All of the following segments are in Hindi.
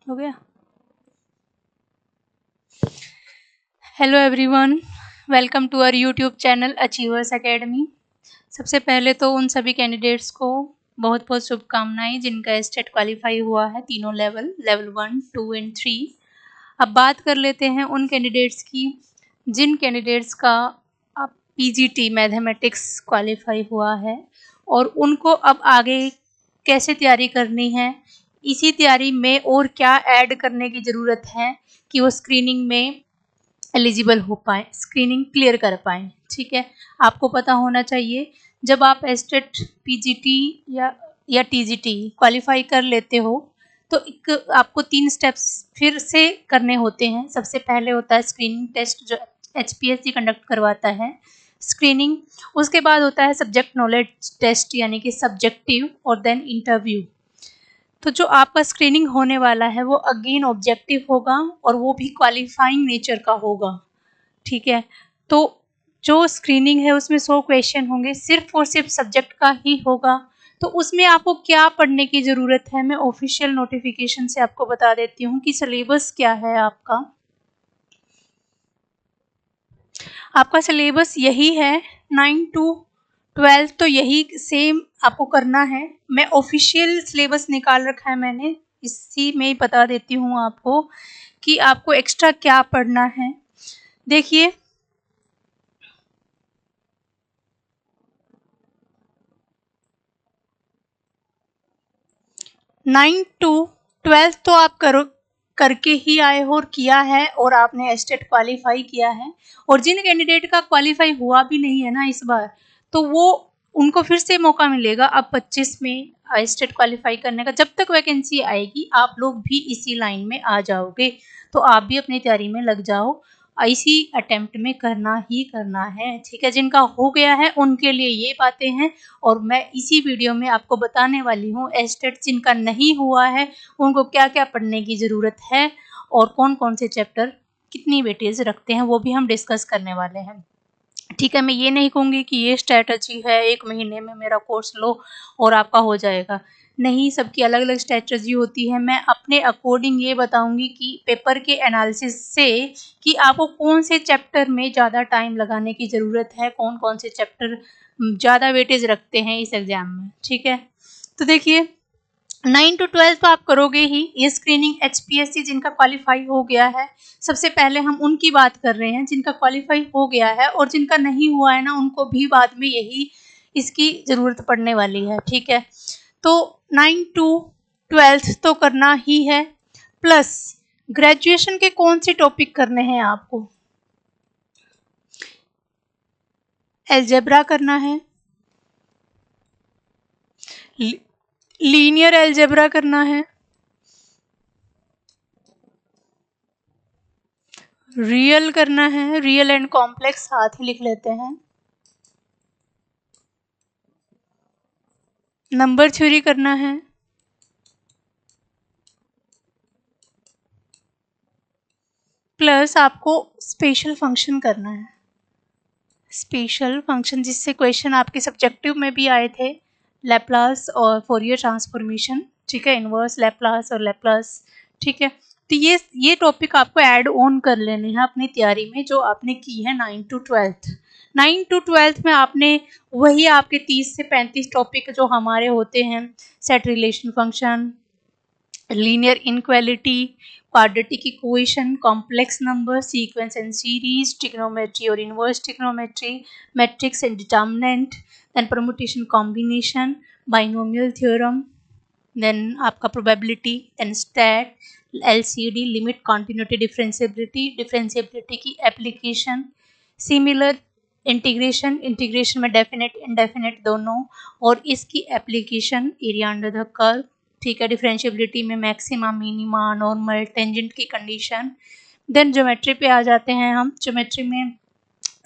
हो गया। Hello everyone, welcome to our YouTube channel achievers academy. सबसे पहले तो उन सभी कैंडिडेट्स को बहुत बहुत शुभकामनाएं जिनका स्टेट क्वालिफाई हुआ है तीनों लेवल 1, 2 एंड 3। अब बात कर लेते हैं उन कैंडिडेट्स की जिन कैंडिडेट्स का अब पीजीटी मैथमेटिक्स क्वालिफाई हुआ है और उनको अब आगे कैसे तैयारी करनी है, इसी तैयारी में और क्या ऐड करने की ज़रूरत है कि वो स्क्रीनिंग में एलिजिबल हो पाए, स्क्रीनिंग क्लियर कर पाए। ठीक है, आपको पता होना चाहिए जब आप एस्टेट पीजीटी या टीजीटी क्वालिफाई कर लेते हो तो एक आपको 3 स्टेप्स फिर से करने होते हैं। सबसे पहले होता है स्क्रीनिंग टेस्ट जो एचपीएससी कंडक्ट करवाता है, स्क्रीनिंग। उसके बाद होता है सब्जेक्ट नॉलेज टेस्ट यानी कि सब्जेक्टिव, और देन इंटरव्यू। तो जो आपका स्क्रीनिंग होने वाला है वो अगेन ऑब्जेक्टिव होगा और वो भी क्वालिफाइंग नेचर का होगा। ठीक है, तो जो स्क्रीनिंग है उसमें 100 क्वेश्चन होंगे, सिर्फ और सिर्फ सब्जेक्ट का ही होगा। तो उसमें आपको क्या पढ़ने की ज़रूरत है, मैं ऑफिशियल नोटिफिकेशन से आपको बता देती हूँ कि सिलेबस क्या है आपका। आपका सिलेबस यही है 9 to 12, तो यही सेम आपको करना है। मैं ऑफिशियल सिलेबस निकाल रखा है मैंने, इसी में ही बता देती हूँ आपको कि आपको एक्स्ट्रा क्या पढ़ना है। देखिए, 9 to 12 तो आप करके ही आए हो और किया है, और आपने एस्टेट क्वालिफाई किया है। और जिन कैंडिडेट का क्वालिफाई हुआ भी नहीं है ना इस बार, तो वो उनको फिर से मौका मिलेगा अब 25 में एस्टेट क्वालिफाई करने का। जब तक वैकेंसी आएगी आप लोग भी इसी लाइन में आ जाओगे, तो आप भी अपनी तैयारी में लग जाओ। इसी अटेम्प्ट में करना ही करना है। ठीक है, जिनका हो गया है उनके लिए ये बातें हैं, और मैं इसी वीडियो में आपको बताने वाली हूँ एस्टेट जिनका नहीं हुआ है उनको क्या क्या पढ़ने की ज़रूरत है और कौन कौन से चैप्टर कितनी वेटेज रखते हैं, वो भी हम डिस्कस करने वाले हैं। ठीक है, मैं ये नहीं कहूँगी कि ये स्ट्रैटेजी है 1 महीने में मेरा कोर्स लो और आपका हो जाएगा। नहीं, सबकी अलग अलग स्ट्रैटेजी होती है। मैं अपने अकॉर्डिंग ये बताऊँगी कि पेपर के एनालिसिस से कि आपको कौन से चैप्टर में ज़्यादा टाइम लगाने की ज़रूरत है, कौन कौन से चैप्टर ज़्यादा वेटेज रखते हैं इस एग्ज़ाम में। ठीक है, तो देखिए 9 to 12 तो आप करोगे ही। ये स्क्रीनिंग एचपीएससी जिनका क्वालिफाई हो गया है, सबसे पहले हम उनकी बात कर रहे हैं जिनका क्वालिफाई हो गया है, और जिनका नहीं हुआ है ना उनको भी बाद में यही इसकी ज़रूरत पड़ने वाली है। ठीक है, तो 9 to 12 तो करना ही है, प्लस ग्रेजुएशन के कौन से टॉपिक करने हैं आपको। एल्जेब्रा करना है, लीनियर एल्जेब्रा करना है, रियल करना है, रियल एंड कॉम्प्लेक्स साथ ही लिख लेते हैं, नंबर थ्योरी करना है, प्लस आपको स्पेशल फंक्शन करना है। स्पेशल फंक्शन जिससे क्वेश्चन आपके सब्जेक्टिव में भी आए थे, लैप्लास और फोरियर ट्रांसफॉर्मेशन। ठीक है, इनवर्स लैप्लास और लैप्लास। ठीक है, तो ये टॉपिक आपको ऐड ऑन कर लेने हैं अपनी तैयारी में जो आपने की है 9 to 12। 9 to 12 में आपने वही आपके 30 से 35 टॉपिक जो हमारे होते हैं, set relation function, linear inequality, quadratic equation, complex number, sequence and series, trigonometry और inverse trigonometry, matrix and determinant, then permutation combination, binomial theorem, then आपका probability, then stat, LCD, limit, continuity, differentiability की एप्लीकेशन, सिमिलर इंटीग्रेशन, इंटीग्रेशन में डेफिनेट इनडेफिनेट दोनों, और इसकी application area under the curve. ठीक है, डिफरेंशिएबिलिटी में मैक्सिमा, मिनिमा, नॉर्मल, टेंजेंट की कंडीशन। देन ज्योमेट्री पे आ जाते हैं हम। ज्योमेट्री में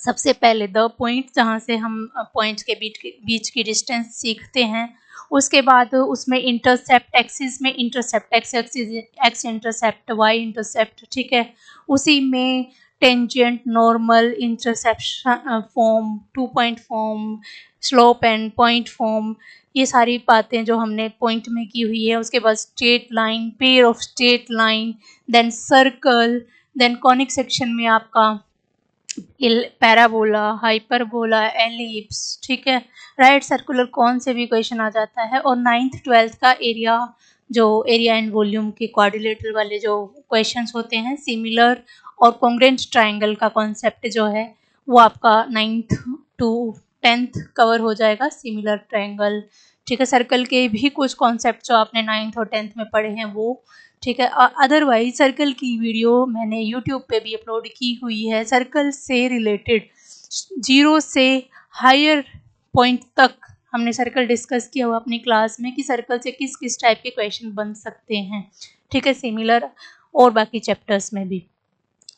सबसे पहले द पॉइंट, जहाँ से हम पॉइंट्स के बीच की डिस्टेंस सीखते हैं। उसके बाद उसमें इंटरसेप्ट, एक्सिस में intercept, x axis, x intercept, y intercept. ठीक है, उसी में tangent, normal, interception form, 2 point form, slope and point form, ये सारी बातें जो हमने पॉइंट में की हुई है। उसके बाद straight line, pair of straight line, then circle, then conic section में आपका पैराबोला, हाइपरबोला, एलिप्स, ठीक है, राइट सर्कुलर कौन से भी क्वेश्चन आ जाता है। और 9th 12th का एरिया, जो एरिया एंड वॉल्यूम के क्वाड्रिलेटरल वाले जो क्वेश्चंस होते हैं, सिमिलर और कॉन्ग्रुएंट ट्राइंगल का कॉन्सेप्ट जो है वो आपका 9th to 10th कवर हो जाएगा, सिमिलर ट्राइंगल, ठीक है। सर्कल के भी कुछ कॉन्सेप्ट जो आपने 9th और 10th में पढ़े हैं वो, ठीक है। अदरवाइज सर्कल की वीडियो मैंने यूट्यूब पे भी अपलोड की हुई है, सर्कल से रिलेटेड 0 से हायर पॉइंट तक हमने सर्कल डिस्कस किया हुआ अपनी क्लास में कि सर्कल से किस किस टाइप के क्वेश्चन बन सकते हैं, ठीक है, सिमिलर और बाकी चैप्टर्स में भी।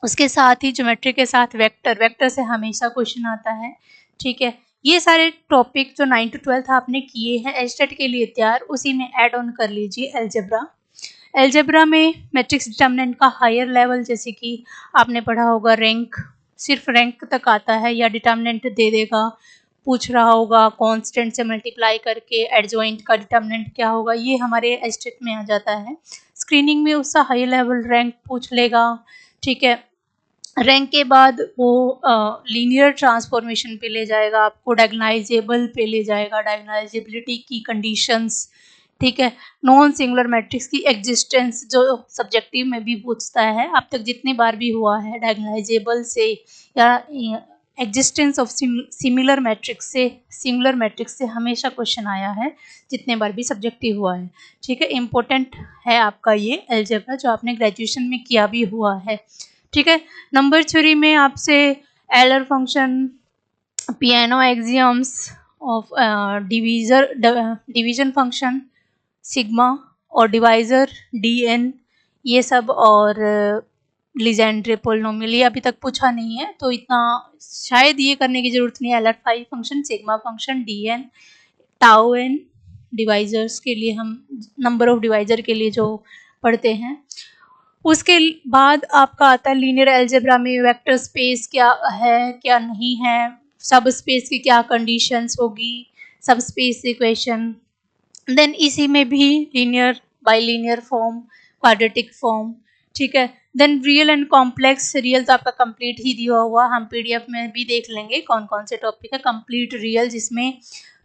उसके साथ ही ज्योमेट्री के साथ वेक्टर, वेक्टर से हमेशा क्वेश्चन आता है, ठीक है। ये सारे टॉपिक जो 9 to 12 आपने किए हैं एस्टेट के लिए तैयार, उसी में ऐड ऑन कर लीजिए एल्जेब्रा। एल्जेब्रा में मैट्रिक्स डिटर्मिनेंट का हायर लेवल, जैसे कि आपने पढ़ा होगा रैंक, सिर्फ रैंक तक आता है या डिटर्मिनेंट दे देगा, पूछ रहा होगा कांस्टेंट से मल्टीप्लाई करके एडजॉइंट का डिटर्मिनेंट क्या होगा, ये हमारे एस्टेट में आ जाता है। स्क्रीनिंग में उसका हाई लेवल रैंक पूछ लेगा, ठीक है। रैंक के बाद वो लीनियर ट्रांसफॉर्मेशन पे ले जाएगा आपको, डायगोनालाइजेबल पे ले जाएगा, डायगोनालाइजेबिलिटी की कंडीशंस, ठीक है। नॉन सिंगुलर मैट्रिक्स की एग्जिस्टेंस जो सब्जेक्टिव में भी पूछता है, अब तक जितनी बार भी हुआ है डायगोनालाइजेबल से या एग्जिस्टेंस ऑफ सिमिलर मैट्रिक्स से, सिंगुलर मैट्रिक्स से हमेशा क्वेश्चन आया है जितने बार भी सब्जेक्टिव हुआ है, ठीक है। इम्पोर्टेंट है आपका ये अलजेब्रा जो आपने ग्रेजुएशन में किया भी हुआ है, ठीक है। नंबर थ्योरी में आपसे Euler function, Peano axioms of division function, sigma और डिवाइजर डीएन, ये सब, और लीजेंड्रे पोलिनोमियल, ये अभी तक पूछा नहीं है तो इतना शायद ये करने की जरूरत नहीं है। Euler phi function, sigma function, DN, tau N, divisors के लिए हम नंबर ऑफ डिवाइजर के लिए जो पढ़ते हैं। उसके बाद आपका आता है लीनियर अलजेब्रा में वेक्टर स्पेस क्या है क्या नहीं है, सब स्पेस की क्या कंडीशंस होगी, सब स्पेस इक्वेशन, देन इसी में भी linear, bilinear form, quadratic form, ठीक है। Then real and complex, real तो आपका कंप्लीट ही दिया हुआ, हम पीडीएफ में भी देख लेंगे कौन कौन से टॉपिक है। कंप्लीट रियल जिसमें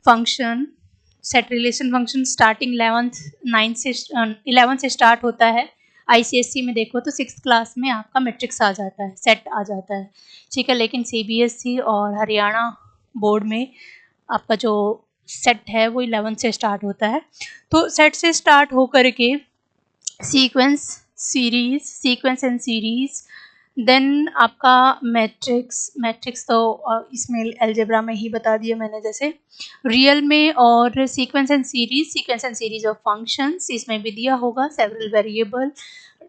function, set relation function starting 11th से स्टार्ट होता है। आईसीएससी में देखो तो 6th क्लास में आपका मैट्रिक्स आ जाता है, सेट आ जाता है, ठीक है। लेकिन सीबीएसई और हरियाणा बोर्ड में आपका जो सेट है वो 11th से स्टार्ट होता है। तो सेट से स्टार्ट हो करके sequence, series, sequence and series, then आपका मैट्रिक्स, मैट्रिक्स तो इसमें अलजेब्रा में ही बता दिया मैंने जैसे, रियल में और sequence and series, sequence and series of functions इसमें भी दिया होगा, सेवरल वेरिएबल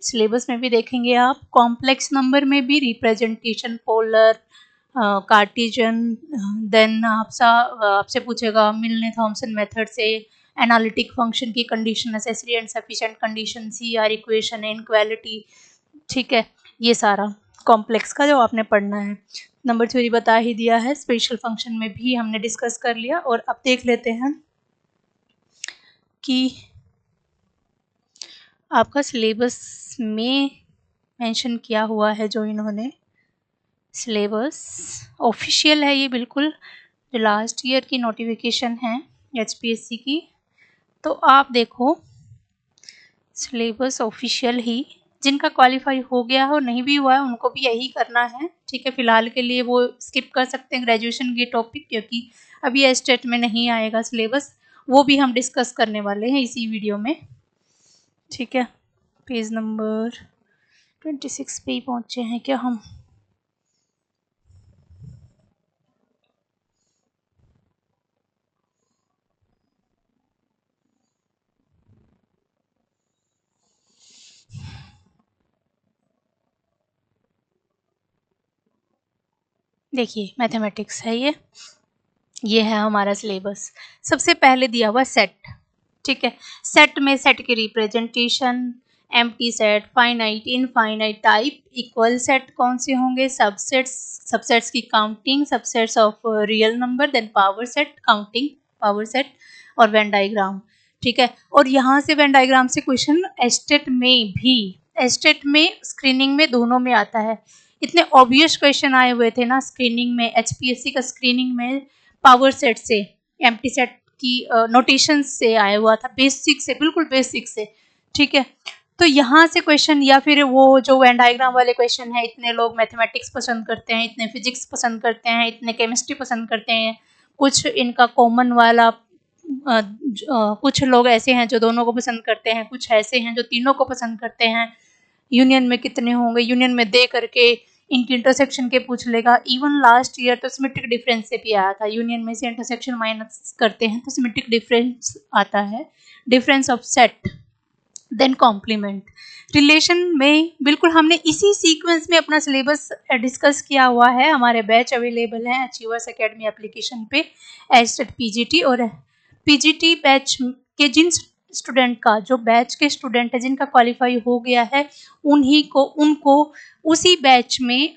सिलेबस में भी देखेंगे आप। कॉम्प्लेक्स नंबर में भी रिप्रेजेंटेशन, पोलर, कार्टिजन, देन आपसे पूछेगा मिलने थॉमसन मेथड से एनालिटिक फंक्शन की condition, necessary and sufficient condition, CR equation, inequality, ठीक है। ये सारा कॉम्प्लेक्स का जो आपने पढ़ना है। नंबर थ्योरी बता ही दिया है, स्पेशल फंक्शन में भी हमने डिस्कस कर लिया। और अब देख लेते हैं कि आपका सिलेबस में मेंशन किया हुआ है, जो इन्होंने सिलेबस ऑफिशियल है ये बिल्कुल, जो लास्ट ईयर की नोटिफिकेशन है एचपीएससी की। तो आप देखो सिलेबस ऑफिशियल ही, जिनका क्वालिफाई हो गया हो, नहीं भी हुआ है उनको भी यही करना है, ठीक है। फिलहाल के लिए वो स्किप कर सकते हैं ग्रेजुएशन के टॉपिक, क्योंकि अभी एस्टेट में नहीं आएगा सिलेबस, वो भी हम डिस्कस करने वाले हैं इसी वीडियो में, ठीक है। पेज नंबर 26 पे ही पहुंचे हैं क्या हम? देखिए मैथमेटिक्स है ये है हमारा सिलेबस। सबसे पहले दिया हुआ सेट, ठीक है। सेट में सेट की representation, empty set, finite, infinite, type, equal set कौन से होंगे, सबसेट्स, सबसेट्स की counting, subsets of real number, then power set, counting power set, और वेन डायग्राम, ठीक है। और यहाँ से वेन डायग्राम से क्वेश्चन एस्टेट में भी, एस्टेट में स्क्रीनिंग में दोनों में आता है। इतने ऑब्वियस क्वेश्चन आए हुए थे ना स्क्रीनिंग में, एचपीएससी का स्क्रीनिंग में पावर सेट से, एम्प्टी सेट की नोटेशन से आया हुआ था, बेसिक से, बिल्कुल बेसिक से, ठीक है। तो यहाँ से क्वेश्चन, या फिर वो जो वेन डायग्राम वाले क्वेश्चन है, इतने लोग मैथमेटिक्स पसंद करते हैं, इतने फिजिक्स पसंद करते हैं, इतने केमिस्ट्री पसंद करते हैं, कुछ इनका कॉमन वाला, कुछ लोग ऐसे हैं जो दोनों को पसंद करते हैं, कुछ ऐसे हैं जो तीनों को पसंद करते हैं। यूनियन में कितने होंगे, यूनियन में दे करके इनकी इंटरसेक्शन के पूछ लेगा। इवन लास्ट ईयर तो सिमेट्रिक डिफरेंस से भी आया था, यूनियन में से इंटरसेक्शन माइनस करते हैं तो सिमेट्रिक डिफरेंस आता है, difference of set, then complement. Relation में बिल्कुल हमने इसी सीक्वेंस में अपना सिलेबस डिस्कस किया हुआ है, हमारे बैच अवेलेबल हैं अचीवर्स एकेडमी एप्लीकेशन पे, एस्टेट पीजीटी। और पीजीटी बैच के जिन स्टूडेंट का, जो बैच के स्टूडेंट है जिनका क्वालिफाई हो गया है, उनको उसी बैच में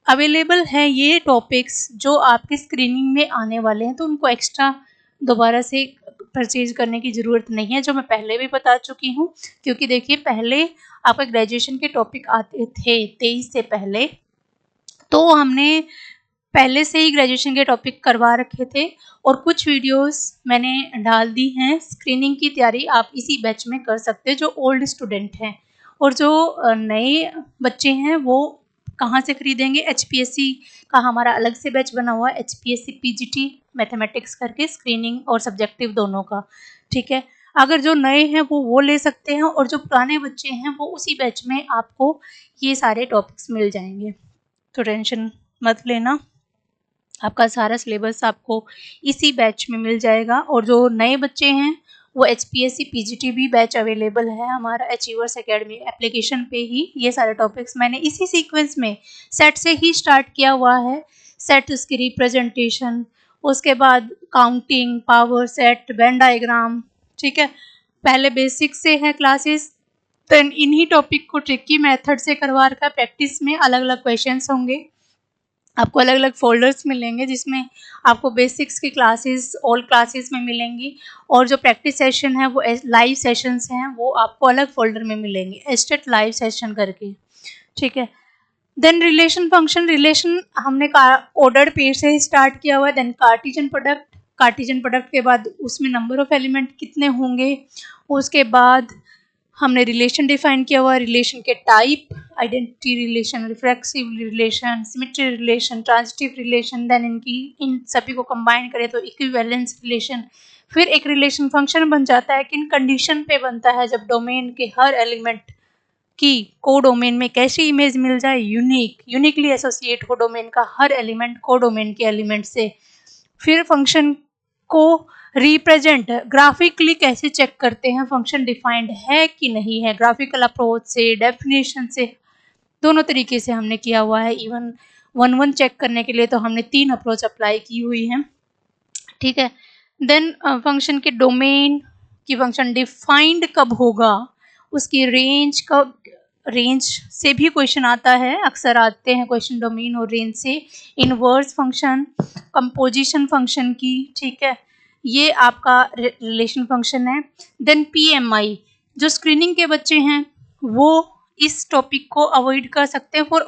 अवेलेबल है ये टॉपिक्स जो आपके स्क्रीनिंग में आने वाले हैं, तो उनको एक्स्ट्रा दोबारा से परचेज करने की ज़रूरत नहीं है, जो मैं पहले भी बता चुकी हूँ। क्योंकि देखिए पहले आपका ग्रेजुएशन के टॉपिक आते थे 23 से पहले, तो हमने पहले से ही ग्रेजुएशन के टॉपिक करवा रखे थे और कुछ वीडियोस मैंने डाल दी हैं। स्क्रीनिंग की तैयारी आप इसी बैच में कर सकते हैं जो ओल्ड स्टूडेंट हैं, और जो नए बच्चे हैं वो कहाँ से खरीदेंगे, एचपीएससी का हमारा अलग से बैच बना हुआ है, एचपीएससी पीजीटी मैथमेटिक्स करके, स्क्रीनिंग और सब्जेक्टिव दोनों का, ठीक है। अगर जो नए हैं वो ले सकते हैं, और जो पुराने बच्चे हैं वो उसी बैच में आपको ये सारे टॉपिक्स मिल जाएंगे, तो टेंशन मत लेना, आपका सारा सिलेबस आपको इसी बैच में मिल जाएगा। और जो नए बच्चे हैं वो एचपीएससी पीजीटी भी बैच अवेलेबल है हमारा अचीवर्स एकेडमी एप्लीकेशन पे ही। ये सारे टॉपिक्स मैंने इसी सीक्वेंस में सेट से ही स्टार्ट किया हुआ है, सेट उसकी रिप्रेजेंटेशन, उसके बाद counting, power set, when diagram, ठीक है। पहले बेसिक से है क्लासेस, देन इन्हीं टॉपिक को ट्रिकी मेथड से करवा रखा। प्रैक्टिस में अलग अलग क्वेश्चंस होंगे, आपको अलग अलग फोल्डर्स मिलेंगे जिसमें आपको बेसिक्स की क्लासेस ऑल क्लासेस में मिलेंगी, और जो प्रैक्टिस सेशन है वो लाइव सेशंस हैं, वो आपको अलग फोल्डर में मिलेंगे, एस्टेट लाइव सेशन करके, ठीक है। देन रिलेशन फंक्शन, रिलेशन हमने ऑर्डर्ड पेयर से स्टार्ट किया हुआ है। Then cartesian product, cartesian product के बाद उसमें नंबर ऑफ एलिमेंट कितने होंगे, उसके बाद हमने रिलेशन डिफाइन किया हुआ है, रिलेशन के type, identity relation, reflexive relation, symmetry relation, transitive relation, then इन सभी को कंबाइन करें तो इक्विवेलेंस रिलेशन। फिर एक रिलेशन फंक्शन बन जाता है, किन कंडीशन पे बनता है, जब डोमेन के हर एलिमेंट की को डोमेन में कैसी इमेज मिल जाए, यूनिकली एसोसिएट हो डोमेन का हर एलिमेंट को डोमेन के एलिमेंट से। फिर फंक्शन को रिप्रेजेंट ग्राफिकली कैसे चेक करते हैं, फंक्शन डिफाइंड है कि नहीं है, ग्राफिकल अप्रोच से, डेफिनेशन से, दोनों तरीके से हमने किया हुआ है। इवन 1-1 चेक करने के लिए तो हमने 3 अप्रोच अप्लाई की हुई है, ठीक है। देन फंक्शन के डोमेन की फंक्शन डिफाइंड कब होगा, उसकी रेंज कब, रेंज से भी क्वेश्चन आता है, अक्सर आते हैं क्वेश्चन डोमेन और रेंज से। इनवर्स फंक्शन, कंपोजिशन फंक्शन की, ठीक है, ये आपका रिलेशन फंक्शन है। देन पीएमआई, जो स्क्रीनिंग के बच्चे हैं वो इस टॉपिक को अवॉइड कर सकते हैं फॉर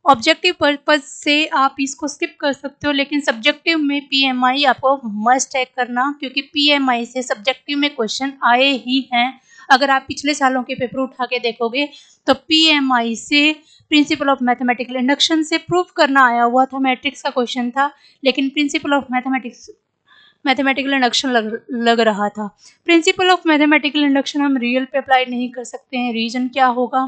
ऑब्जेक्टिव पर्पज से आप इसको स्किप कर सकते हो, लेकिन सब्जेक्टिव में पीएमआई आपको मस्ट है करना, क्योंकि पीएमआई से सब्जेक्टिव में क्वेश्चन आए ही हैं। अगर आप पिछले सालों के पेपर उठा के देखोगे तो पीएमआई से प्रिंसिपल ऑफ मैथमेटिकल इंडक्शन से प्रूव करना आया हुआ था, मैट्रिक्स का क्वेश्चन था, लेकिन प्रिंसिपल ऑफ मैथमेटिकल इंडक्शन लग रहा था। प्रिंसिपल ऑफ मैथमेटिकल इंडक्शन हम रियल पे अप्लाई नहीं कर सकते हैं, रीजन क्या होगा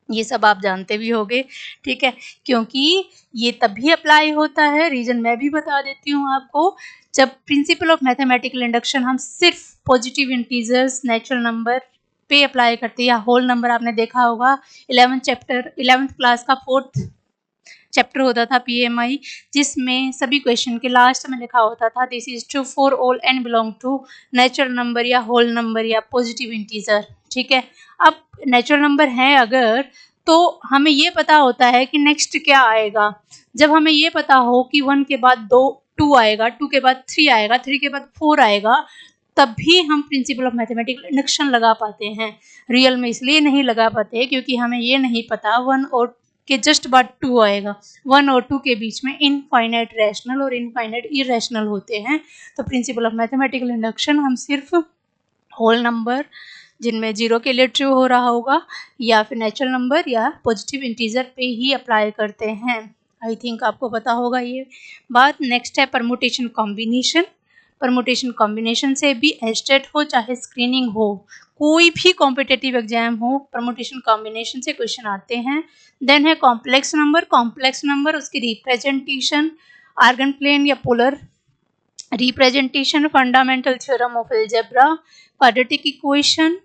ये सब आप जानते भी होगे, ठीक है, क्योंकि ये तभी अप्लाई होता है, रीजन मैं भी बता देती हूँ आपको, जब प्रिंसिपल ऑफ मैथमेटिकल इंडक्शन हम सिर्फ पॉजिटिव इंटीजर्स, नेचुरल नंबर पे अप्लाई करते हैं, या होल नंबर। आपने देखा होगा 11th क्लास का 4th चैप्टर होता था पीएमआई, जिसमें सभी क्वेश्चन के लास्ट में लिखा होता था this is true for all n belong to natural number या होल नंबर या पॉजिटिव इंटीजर, ठीक है। अब नेचुरल नंबर है अगर, तो हमें ये पता होता है कि नेक्स्ट क्या आएगा। जब हमें ये पता हो कि 1 के बाद 2 2 आएगा, 2 के बाद 3 आएगा, 3 के बाद 4 आएगा, तब भी हम प्रिंसिपल ऑफ मैथमेटिकल इंडक्शन लगा पाते हैं। रियल में इसलिए नहीं लगा पाते क्योंकि हमें ये नहीं पता 1 और के जस्ट बाद 2 आएगा। 1 और 2 के बीच में इनफाइनाइट रैशनल और इनफाइनाइट इरेशनल होते हैं। तो प्रिंसिपल ऑफ मैथमेटिकल इंडक्शन हम सिर्फ होल नंबर जिनमें 0 के लिए ट्रू हो रहा होगा या फिर नेचुरल नंबर या पॉजिटिव इंटीजर पे ही अप्लाई करते हैं। आई थिंक आपको पता होगा ये बात। नेक्स्ट है परमुटेशन कॉम्बिनेशन। परमुटेशन कॉम्बिनेशन से भी एस्टेट हो चाहे स्क्रीनिंग हो, कोई भी कॉम्पिटिटिव एग्जाम हो, परमुटेशन कॉम्बिनेशन से क्वेश्चन आते हैं। देन है कॉम्प्लेक्स नंबर। कॉम्प्लेक्स नंबर उसकी रिप्रेजेंटेशन आर्गन प्लेन या polar representation, fundamental theorem of algebra, quadratic equation,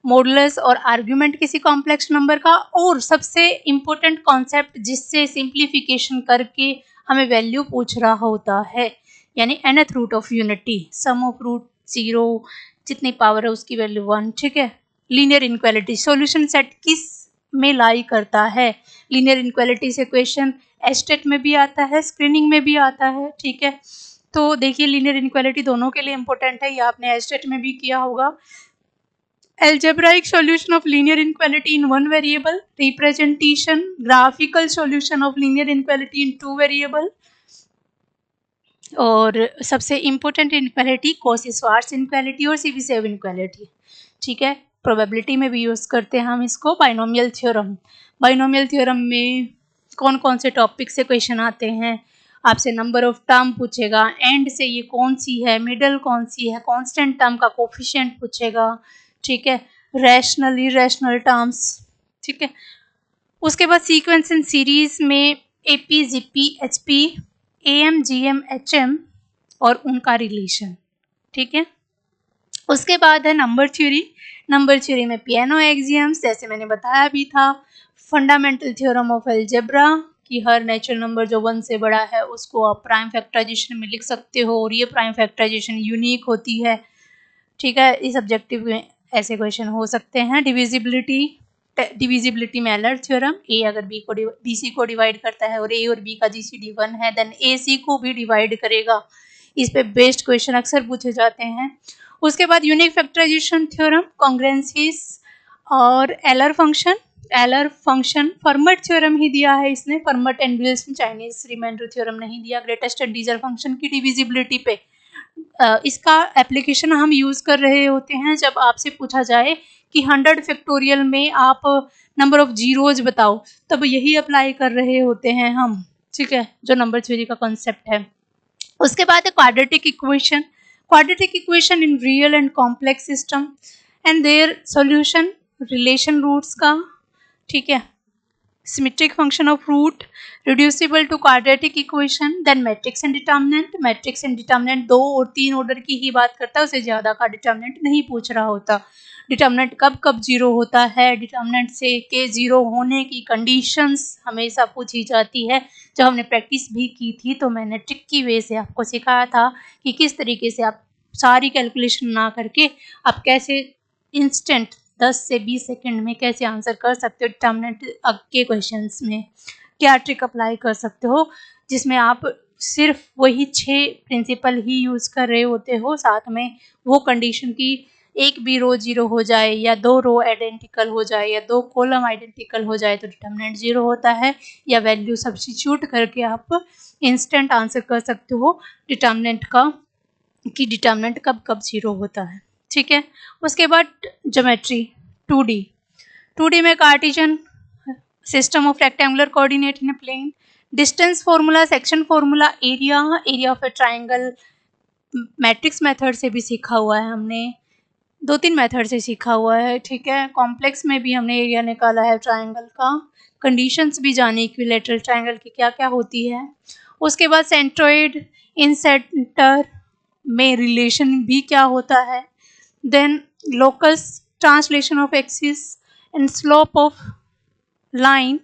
modulus और आर्ग्यूमेंट किसी कॉम्प्लेक्स नंबर का, और सबसे इम्पोर्टेंट कॉन्सेप्ट जिससे सिंप्लीफिकेशन करके हमें वैल्यू पूछ रहा होता है, यानी nth root of unity, sum of root 0, जितनी पावर है उसकी वैल्यू 1। ठीक है। लीनियर इनक्वालिटी, सॉल्यूशन सेट किस में लाई करता है। लीनियर इनक्वालिटी से क्वेश्चन एस्टेट में भी आता है, स्क्रीनिंग में भी आता है। ठीक है। तो देखिए लीनियर इनक्वालिटी दोनों के लिए इंपॉर्टेंट है, ये आपने एस्टेट में भी किया होगा। algebraic solution of linear inequality in one variable, representation, graphical solution of linear inequality in two variable, और सबसे इम्पोर्टेंट इनक्वालिटी कॉची-श्वार्ट्ज इनक्वालिटी और चेबीशेव इनक्वालिटी। ठीक है। प्रोबेबिलिटी में भी यूज़ करते हैं हम इसको। बाइनोमियल थ्योरम, बाइनोमियल थ्योरम में कौन कौन से टॉपिक से क्वेश्चन आते हैं, आपसे नंबर ऑफ टर्म पूछेगा, एंड से ये कौन सी है, मिडल कौन सी है, कांस्टेंट टर्म का कोफिशिएंट पूछेगा। ठीक है। Rational irrational terms. ठीक है। उसके बाद सीक्वेंस एंड सीरीज में AP, GP, HP, am, GM, HM और उनका रिलेशन। ठीक है। उसके बाद है नंबर थ्योरी। नंबर थ्योरी में पियानो एक्सियम्स, जैसे मैंने बताया भी था, फंडामेंटल थ्योरम ऑफ अलजेब्रा कि हर नेचुरल नंबर जो 1 से बड़ा है उसको आप प्राइम फैक्टराइजेशन में लिख सकते हो और ये प्राइम फैक्टराइजेशन यूनिक होती है। ठीक है। इस ऑब्जेक्टिव में ऐसे क्वेश्चन हो सकते हैं। डिविजिबिलिटी, डिविजिबिलिटी में एलर थ्योरम, ए अगर बी सी को डिवाइड करता है और ए और बी का जीसीडी 1 है, देन ए सी को भी डिवाइड करेगा। इस पे बेस्ड क्वेश्चन अक्सर पूछे जाते हैं। उसके बाद यूनिक फैक्टराइजेशन थ्योरम, कॉन्ग्रुएंसीज और Euler function. Euler function Fermat theorem ही दिया है इसने, Fermat and Wilson Chinese remainder theorem नहीं दिया। ग्रेटेस्ट इंटीजर फंक्शन की डिविजिबिलिटी पे इसका एप्लीकेशन हम यूज़ कर रहे होते हैं जब आपसे पूछा जाए कि 100 फैक्टोरियल में आप नंबर ऑफ जीरोज बताओ, तब यही अप्लाई कर रहे होते हैं हम। ठीक है। जो नंबर थ्योरी का कॉन्सेप्ट है। उसके बाद है quadratic equation. Quadratic equation in real and complex system and their solution, relation roots का। ठीक है। Symmetric function of root, reducible to quadratic equation, then matrix and determinant. Matrix and determinant 2 और 3 ऑर्डर की ही बात करता है, उससे ज़्यादा का डिटर्मिनेंट नहीं पूछ रहा होता। डिटर्मिनेंट कब कब 0 होता है, डिटर्मिनेंट से के 0 होने की कंडीशंस हमेशा पूछी जाती है। जब हमने प्रैक्टिस भी की थी तो मैंने ट्रिकी वे से आपको सिखाया था कि किस तरीके से आप सारी कैलकुलेशन ना करके आप कैसे इंस्टेंट 10 से 20 सेकंड में कैसे आंसर कर सकते हो डिटर्मिनेंट के क्वेश्चंस में, क्या ट्रिक अप्लाई कर सकते हो जिसमें आप सिर्फ वही 6 प्रिंसिपल ही यूज़ कर रहे होते हो, साथ में वो कंडीशन की एक भी रो 0 हो जाए या 2 रो आइडेंटिकल हो जाए या 2 कॉलम आइडेंटिकल हो जाए तो डिटर्मिनेंट 0 होता है, या वैल्यू सब्स्टिट्यूट करके आप इंस्टेंट आंसर कर सकते हो डिटर्मिनेंट का कि डिटर्मिनेंट कब कब 0 होता है। ठीक है। उसके बाद ज्योमेट्री 2D में cartesian system of rectangular coordinate in plane, distance formula, section formula, area of a triangle, matrix method से भी सीखा हुआ है हमने, 2-3 मेथड से सीखा हुआ है। ठीक है। कॉम्प्लेक्स में भी हमने एरिया निकाला है ट्राइंगल का, कंडीशंस भी जानी इक्विलैटरल ट्राइंगल की क्या क्या होती है। उसके बाद सेंट्रोइड, इन सेंटर में रिलेशन भी क्या होता है, then locus, translation of axis and slope of line,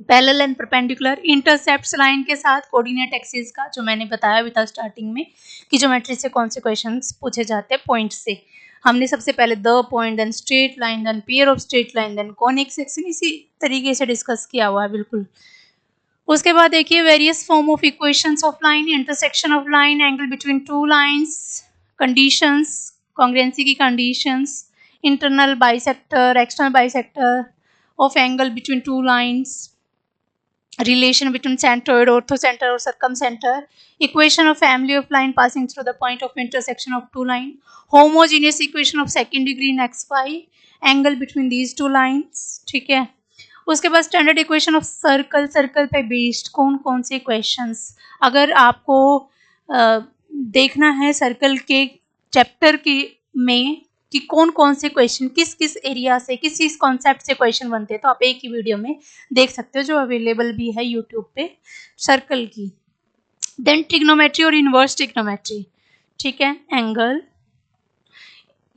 parallel and perpendicular, intercepts line के साथ कोऑर्डिनेट एक्सिस का, जो मैंने बताया भी था स्टार्टिंग में कि ज्योमेट्री से कौन से क्वेश्चंस पूछे जाते हैं पॉइंट से। हमने सबसे पहले the point, then straight line, then pair of straight line, then conic section, इसी तरीके से डिस्कस किया हुआ है बिल्कुल। उसके बाद देखिए various form of equations of line, intersection of line, angle between two lines, conditions, congruency की conditions, internal bisector, external bisector of angle between two lines, relation between centroid, orthocenter or circumcenter, equation of family of line passing through the point of intersection of two line, homogeneous equation of second degree in xy, angle between these two lines, ठीक है। उसके बाद standard equation of circle, circle पे बेस्ड कौन कौन से क्वेश्चंस, अगर आपको देखना है सर्कल के चैप्टर के में कि कौन कौन से क्वेश्चन किस किस एरिया से किस किस कॉन्सेप्ट से क्वेश्चन बनते हैं, तो आप एक ही वीडियो में देख सकते हो जो अवेलेबल भी है यूट्यूब पे सर्कल की। देन ट्रिग्नोमेट्री और इनवर्स ट्रिग्नोमेट्री, ठीक है, एंगल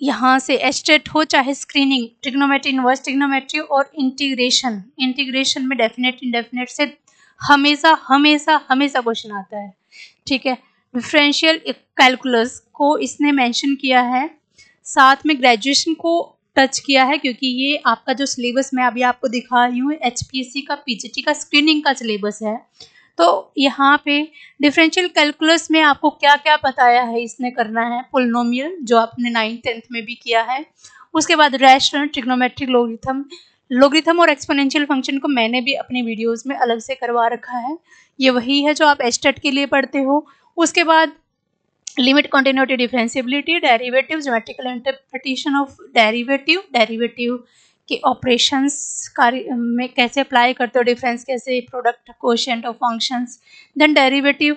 यहाँ से एस्टेट हो चाहे स्क्रीनिंग, ट्रिग्नोमेट्री, इनवर्स ट्रिग्नोमेट्री और इंटीग्रेशन, इंटीग्रेशन में डेफिनेट इंडेफिनेट से हमेशा हमेशा हमेशा क्वेश्चन आता है, ठीक है। डिफरेंशियल कैलकुलस को इसने मेंशन किया है, साथ में ग्रेजुएशन को टच किया है, क्योंकि ये आपका जो सिलेबस मैं अभी आपको दिखा रही हूँ HPSC का PGT का स्क्रीनिंग का सिलेबस है। तो यहाँ पे डिफरेंशियल कैलकुलस में आपको क्या क्या बताया है इसने करना है, पोलिनोमियल जो आपने 9th 10th में भी किया है, उसके बाद रैशनल, ट्रिग्नोमेट्रिक, लोगरिथम और एक्सपोनेंशियल फंक्शन को मैंने भी अपने वीडियोस में अलग से करवा रखा है, ये वही है जो आप एस्टेट के लिए पढ़ते हो। उसके बाद limit, continuity, differentiability, derivative, geometrical interpretation of derivative, derivative के ऑपरेशंस कार्य में कैसे अप्लाई करते हो, डिफरेंस कैसे, product, quotient of functions, then derivative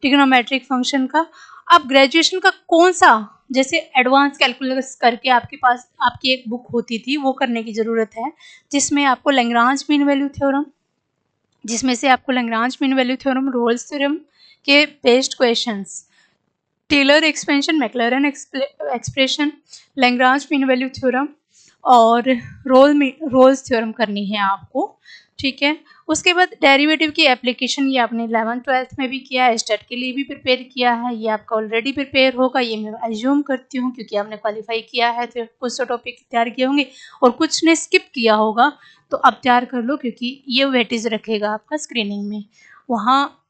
trigonometric function का। अब ग्रेजुएशन का कौन सा, जैसे एडवांस कैलकुलस करके आपके पास आपकी एक बुक होती थी, वो करने की ज़रूरत है, जिसमें आपको लैग्रांज मीन वैल्यू थ्योरम, जिसमें से आपको Lagrange mean value theorem, Rolle's theorem के based questions, Taylor expansion, Maclaurin expression, Lagrange mean value theorem और रोल्स थ्योरम करनी है आपको, ठीक है। उसके बाद डेरिवेटिव की एप्लीकेशन, ये आपने 11th 12th में भी किया है, स्टेट के लिए भी प्रिपेयर किया है, ये आपका ऑलरेडी प्रिपेयर होगा, ये मैं एज्यूम करती हूँ, क्योंकि आपने क्वालिफाई किया है तो कुछ तो टॉपिक तैयार किए होंगे और कुछ ने स्किप किया होगा, तो अब तैयार कर लो, क्योंकि ये वेटेज रखेगा आपका स्क्रीनिंग में। वहाँ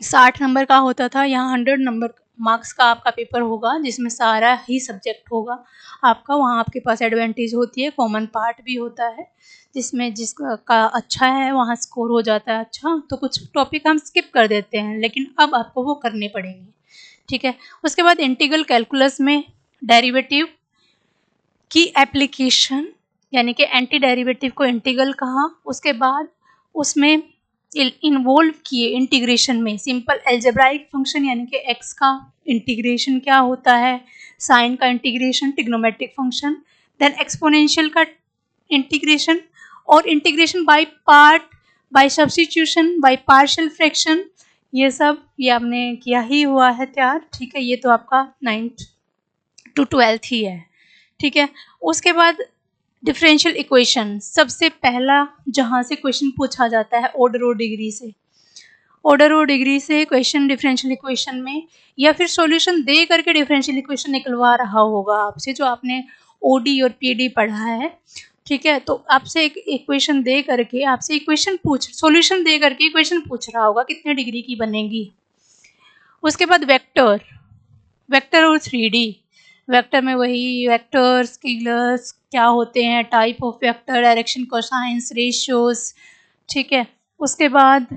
60 नंबर का होता था, यहाँ 100 नंबर मार्क्स का आपका पेपर होगा, जिसमें सारा ही सब्जेक्ट होगा आपका। वहाँ आपके पास एडवांटेज होती है, कॉमन पार्ट भी होता है, जिसमें जिसका अच्छा है वहाँ स्कोर हो जाता है अच्छा, तो कुछ टॉपिक हम स्किप कर देते हैं, लेकिन अब आपको वो करने पड़ेंगे, ठीक है। उसके बाद इंटीग्रल कैलकुलस में डेरिवेटिव की एप्लीकेशन, यानी कि एंटी डेरिवेटिव को इंटीग्रल कहा, उसके बाद उसमें इन्वॉल्व किए इंटीग्रेशन में, सिंपल एल्जेब्राइक फंक्शन यानी कि एक्स का इंटीग्रेशन क्या होता है, साइन का integration, trigonometric function, then exponential का इंटीग्रेशन और integration by part, by substitution, by partial fraction, ये सब ये आपने किया ही हुआ है तैयार, ठीक है। ये तो आपका 9th to 12th ही है, ठीक है। उसके बाद डिफरेंशियल इक्वेशन, सबसे पहला जहाँ से क्वेश्चन पूछा जाता है ऑर्डर और डिग्री से, ऑर्डर और डिग्री से क्वेश्चन डिफरेंशियल इक्वेशन में, या फिर सॉल्यूशन दे करके डिफरेंशियल इक्वेशन निकलवा रहा होगा आपसे, जो आपने ओडी और पीडी पढ़ा है, ठीक है। तो आपसे एक इक्वेशन दे करके आपसे इक्वेशन सॉल्यूशन दे करके इक्वेशन पूछ रहा होगा कितने डिग्री की बनेगी। उसके बाद वेक्टर, वेक्टर और 3D, वेक्टर में वही वेक्टर, स्केलर्स क्या होते हैं, type of vector, direction, cosines, ratios, ठीक है। उसके बाद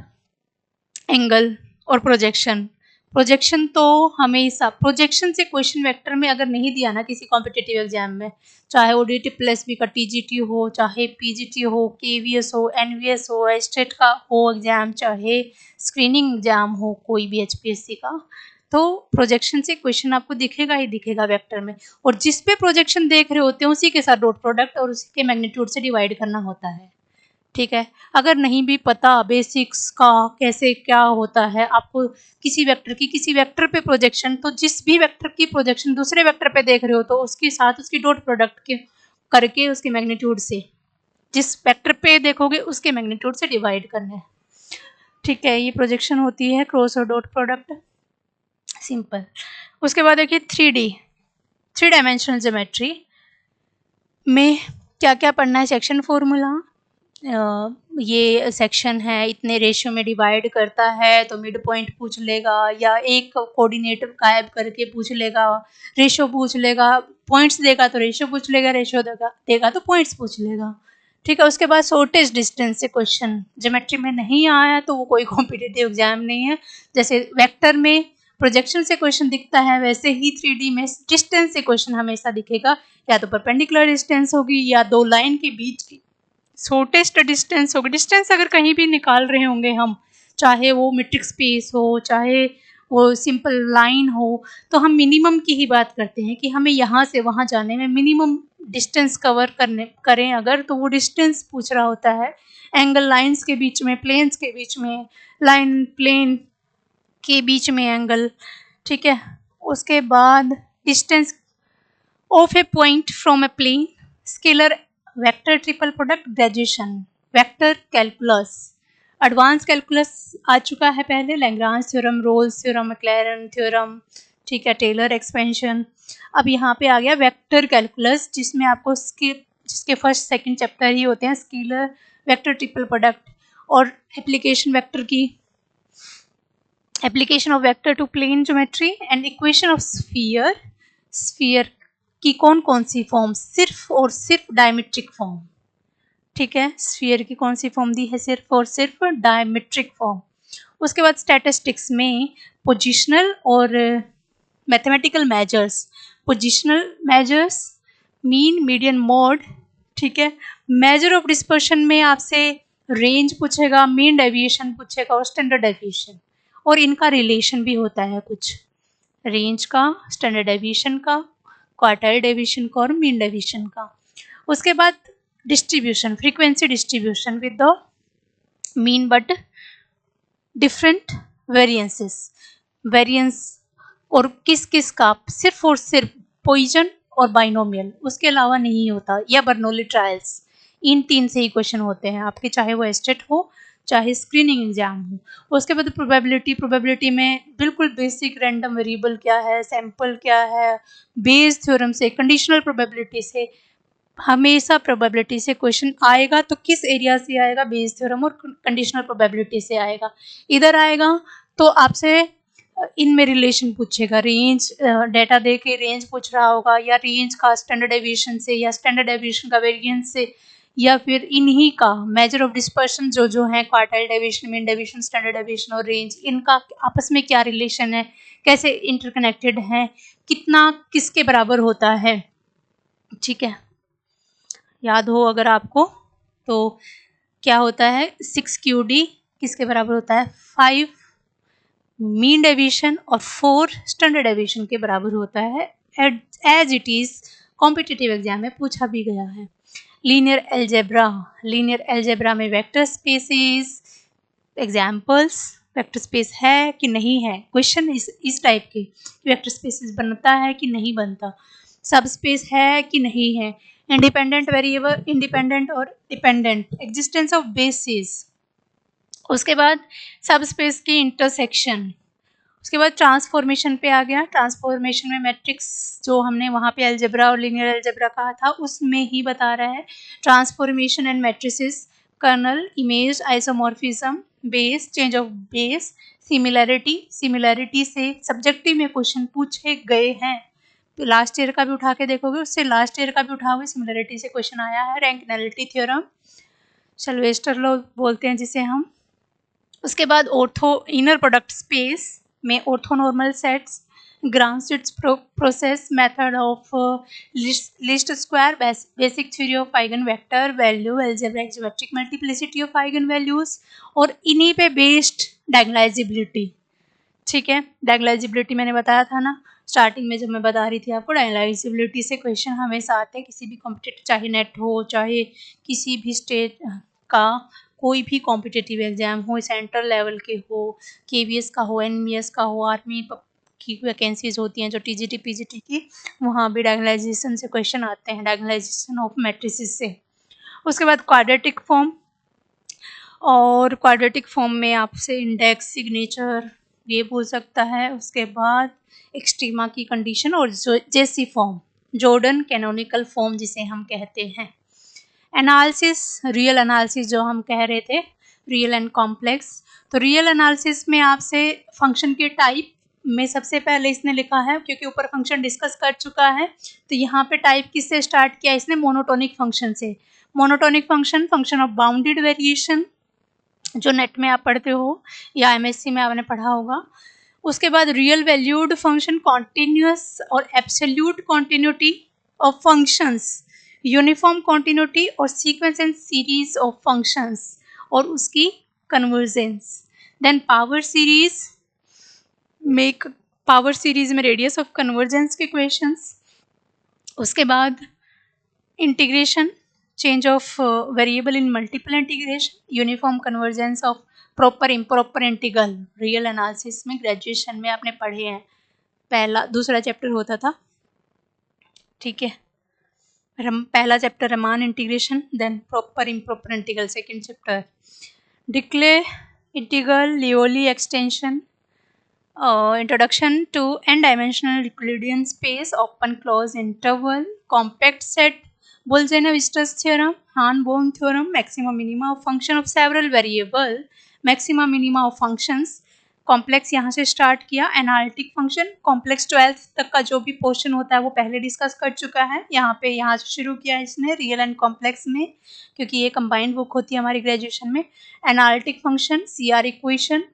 एंगल और प्रोजेक्शन, प्रोजेक्शन तो हमेशा, प्रोजेक्शन से क्वेश्चन वेक्टर में अगर नहीं दिया ना किसी कॉम्पिटिटिव एग्जाम में, चाहे ODT प्लस बी का TGT हो, चाहे PGT हो, KVS हो, NVS हो, एस्टेट का हो एग्जाम, चाहे स्क्रीनिंग एग्जाम हो कोई भी HPSC का, तो प्रोजेक्शन से क्वेश्चन आपको दिखेगा ही दिखेगा वेक्टर में, और जिस पे प्रोजेक्शन देख रहे होते हैं उसी के साथ डॉट प्रोडक्ट और उसी के मैग्नीट्यूड से डिवाइड करना होता है, ठीक है। अगर नहीं भी पता बेसिक्स का कैसे क्या होता है आपको किसी वेक्टर पे प्रोजेक्शन, तो जिस भी वेक्टर की प्रोजेक्शन दूसरे वेक्टर पे देख रहे हो तो उसके साथ उसकी डॉट प्रोडक्ट के करके उसके मैग्नीट्यूड से, जिस वेक्टर पे देखोगे उसके मैग्नीट्यूड से डिवाइड करना है, ठीक है। ये प्रोजेक्शन होती है, क्रॉस और डॉट प्रोडक्ट, सिंपल। उसके बाद देखिए 3D, 3 डायमेंशनल ज्योमेट्री में क्या क्या पढ़ना है, सेक्शन फॉर्मूला, ये सेक्शन है इतने रेशियो में डिवाइड करता है तो मिड पॉइंट पूछ लेगा, या एक कोऑर्डिनेट गायब करके पूछ लेगा, रेशियो पूछ लेगा, पॉइंट्स देगा तो रेशियो पूछ लेगा, रेशियो देगा तो पॉइंट्स पूछ लेगा। ठीक है, उसके बाद शॉर्टेस्ट डिस्टेंस से क्वेश्चन ज्योमेट्री में नहीं आया तो वो कोई कॉम्पिटिटिव एग्जाम नहीं है। जैसे वेक्टर में प्रोजेक्शन से क्वेश्चन दिखता है, वैसे ही 3D में डिस्टेंस से क्वेश्चन हमेशा दिखेगा, या तो परपेंडिकुलर डिस्टेंस होगी या दो लाइन के बीच की शॉर्टेस्ट डिस्टेंस होगी। डिस्टेंस अगर कहीं भी निकाल रहे होंगे हम, चाहे वो मीट्रिक स्पेस हो, चाहे वो सिंपल लाइन हो, तो हम मिनिमम की ही बात करते हैं कि हमें यहाँ से वहाँ जाने में मिनिमम डिस्टेंस करें अगर, तो वो डिस्टेंस पूछ रहा होता है। एंगल लाइंस के बीच में, प्लेन्स के बीच में, लाइन प्लेन के बीच में एंगल। ठीक है, उसके बाद distance of a point from a plane, scalar vector triple product, graduation, vector calculus, advance calculus आ चुका है पहले, Lagrange theorem, Rolle's theorem, Maclaurin theorem, ठीक है, टेलर एक्सपेंशन। अब यहाँ पे आ गया वेक्टर कैलकुलस, जिसमें आपको जिसके फर्स्ट सेकंड चैप्टर ही होते हैं, स्केलर वेक्टर ट्रिपल प्रोडक्ट और एप्लीकेशन वेक्टर की, application of vector to plane geometry and equation of sphere. Sphere की कौन कौन सी फॉर्म, सिर्फ और सिर्फ डायमेट्रिक फॉर्म। ठीक है, स्फीयर की कौन सी फॉर्म दी है, सिर्फ और सिर्फ डायमेट्रिक फॉर्म। उसके बाद स्टैटिस्टिक्स में पोजिशनल और mathematical measures, positional measures, mean, median, mode. ठीक है, मेजर ऑफ डिस्पर्शन में आपसे रेंज पूछेगा, मीन डेविएशन पूछेगा और स्टैंडर्ड डेविएशन, और इनका रिलेशन भी होता है कुछ, रेंज का, स्टैंडर्ड डेविएशन का, क्वार्टाइल डेविएशन का और मीन डेविएशन का। उसके बाद distribution, frequency distribution with the mean but different variances, variance और किस किस का, सिर्फ और सिर्फ पॉइजन और बाइनोमियल, उसके अलावा नहीं होता, या बर्नौली ट्रायल्स, इन 3 से ही क्वेश्चन होते हैं आपके, चाहे वो एस्टेट हो चाहे स्क्रीनिंग एग्जाम हो। उसके बाद प्रोबेबिलिटी, प्रोबेबिलिटी में बिल्कुल बेसिक रैंडम वेरिएबल क्या है, सैंपल क्या है, बेस थ्योरम से, कंडीशनल प्रोबेबिलिटी से, हमेशा प्रोबेबिलिटी से क्वेश्चन आएगा, तो किस एरिया से आएगा, बेस थ्योरम और कंडीशनल प्रोबेबिलिटी से आएगा। इधर आएगा तो आपसे इनमें रिलेशन पूछेगा, रेंज डेटा दे के रेंज पूछ रहा होगा, या रेंज का स्टैंडर्ड डेविएशन से, या स्टैंडर्ड डेविएशन का वेरिएंस से, या फिर इन्हीं का मेजर ऑफ डिस्पर्शन जो है, quartile deviation, mean deviation, standard deviation और रेंज, इनका आपस में क्या रिलेशन है, कैसे इंटरकनेक्टेड है, कितना किसके बराबर होता है। ठीक है, याद हो अगर आपको तो क्या होता है, 6QD किसके बराबर होता है, 5 मीन डेविएशन और 4 स्टैंडर्ड डेविएशन के बराबर होता है, as it is competitive exam में पूछा भी गया है। लीनियर एलजेब्रा, लीनियर एलजेब्रा में vector spaces, examples, vector space है कि नहीं है, क्वेश्चन इस टाइप के, वेक्टर स्पेसेस बनता है कि नहीं बनता, सब स्पेस है कि नहीं है, इंडिपेंडेंट वेरिएबल, इंडिपेंडेंट और डिपेंडेंट, एग्जिस्टेंस ऑफ बेसिस। उसके बाद सब स्पेस की इंटरसेक्शन। उसके बाद ट्रांसफॉर्मेशन पे आ गया, ट्रांसफॉर्मेशन में मैट्रिक्स जो हमने वहाँ पे अलजेब्रा और लीनियर अलजेब्रा कहा था, उसमें ही बता रहा है transformation and matrices, kernel, image, isomorphism, base, change of base, similarity, similarity से सब्जेक्टिव में क्वेश्चन पूछे गए हैं, तो लास्ट ईयर का भी उठा के देखोगे, उससे लास्ट ईयर का भी उठाओगे, सिमिलैरिटी से क्वेश्चन आया है। Rank nullity theorem, Sylvester law बोलते हैं जिसे हम। उसके बाद ऑर्थो, इनर प्रोडक्ट स्पेस में orthonormal sets, Gram Schmidt process, method of least square, basic theory of eigen vector value, algebraic geometric multiplicity of eigen values, और इन्हीं पे बेस्ड डायगोनलाइजेबिलिटी। ठीक है, डायगोनलाइजेबिलिटी मैंने बताया था ना स्टार्टिंग में जब मैं बता रही थी आपको, डायगोनलाइजेबिलिटी से क्वेश्चन हमेशा आते हैं किसी भी कॉम्पिटिटिव, चाहे नेट हो चाहे किसी भी स्टेट का कोई भी कॉम्पिटिटिव एग्जाम हो, सेंट्रल लेवल के हो, KVS का हो, NVS का हो, आर्मी की वैकेंसीज होती हैं जो TGT PGT की, वहाँ भी डायगोनलाइजेशन से क्वेश्चन आते हैं, डायगोनलाइजेशन ऑफ मैट्रिसेस से। उसके बाद क्वाड्रेटिक फॉर्म, और क्वाड्रेटिक फॉर्म में आपसे इंडेक्स, सिग्नेचर ये पूछ सकता है। उसके बाद एक्सट्रीमा की कंडीशन और जेसी फॉर्म, जॉर्डन कैनोनिकल फॉर्म जिसे हम कहते हैं। एनालिसिस, रियल एनालिसिस जो हम कह रहे थे, रियल एंड कॉम्प्लेक्स। तो रियल एनालिसिस में आपसे फंक्शन के टाइप में सबसे पहले इसने लिखा है, क्योंकि ऊपर फंक्शन डिस्कस कर चुका है, तो यहाँ पे टाइप किससे स्टार्ट किया इसने, मोनोटोनिक फंक्शन से। Monotonic function, function of bounded variation, जो नेट में आप पढ़ते हो या एमएससी में आपने पढ़ा होगा। उसके बाद रियल वैल्यूड फंक्शन, कॉन्टिन्यूस और absolute continuity of functions, uniform continuity और sequence and series of functions और उसकी convergence. Then power series, make power series में रेडियस ऑफ कन्वर्जेंस के क्वेश्चंस। उसके बाद integration, change of variable in multiple integration, uniform convergence of proper improper integral. Real analysis में ग्रेजुएशन में आपने पढ़े हैं, दूसरा चैप्टर होता था, ठीक है। पहला chapter Riemann integration, then proper improper integral second chapter. डिक्ले integral, Liouville extension, introduction to n dimensional Euclidean space, open close interval, compact set, Bolzano Weierstrass theorem, Heine Borel theorem, maxima minima of function of several variable, maxima minima of functions. Complex यहाँ से स्टार्ट किया, एनालिटिक फंक्शन कॉम्प्लेक्स 12th तक का जो भी पोर्शन होता है वो पहले डिस्कस कर चुका है। यहाँ से शुरू किया इसने रियल एंड कॉम्प्लेक्स में, क्योंकि ये कंबाइंड बुक होती है हमारी ग्रेजुएशन में। Analytic function, CR equation,